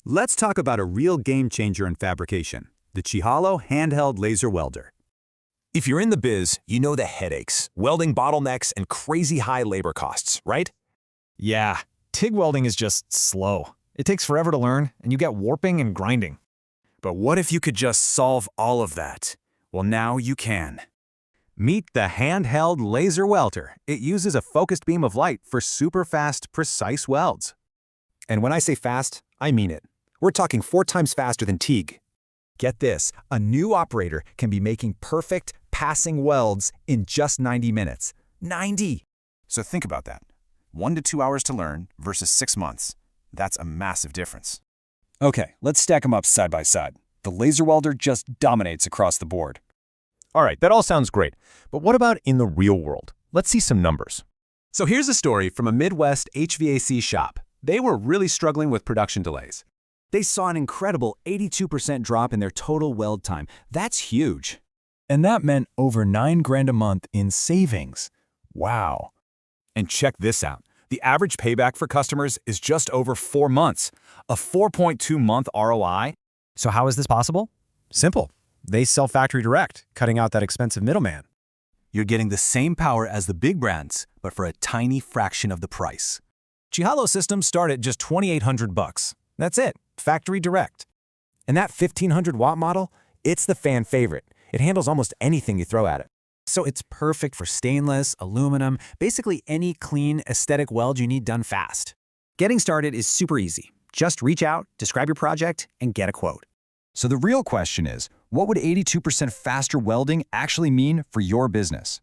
Let's talk about a real game changer in fabrication, the Chihalo handheld laser welder. If you're in the biz, you know the headaches, welding bottlenecks, and crazy high labor costs, right? Yeah, TIG welding is just slow. It takes forever to learn, and you get warping and grinding. But what if you could just solve all of that? Well, now you can. Meet the handheld laser welder. It uses a focused beam of light for super fast, precise welds. And when I say fast, I mean it. We're talking 4 times faster than TIG. Get this, a new operator can be making perfect, passing welds in just 90 minutes. 90! So think about that. 1 to 2 hours to learn versus 6 months. That's a massive difference. Okay, let's stack them up side by side. The laser welder just dominates across the board. All right, that all sounds great. But what about in the real world? Let's see some numbers. So here's a story from a Midwest HVAC shop. They were really struggling with production delays. They saw an incredible 82% drop in their total weld time. That's huge. And that meant over $9,000 a month in savings. Wow. And check this out. The average payback for customers is just over 4 months, a 4.2-month ROI. So how is this possible? Simple. They sell factory direct, cutting out that expensive middleman. You're getting the same power as the big brands, but for a tiny fraction of the price. Chihalo systems start at just $2,800. That's it, factory direct. And that 1,500-watt model, it's the fan favorite. It handles almost anything you throw at it. So it's perfect for stainless, aluminum, basically any clean, aesthetic weld you need done fast. Getting started is super easy. Just reach out, describe your project, and get a quote. So the real question is, what would 82% faster welding actually mean for your business?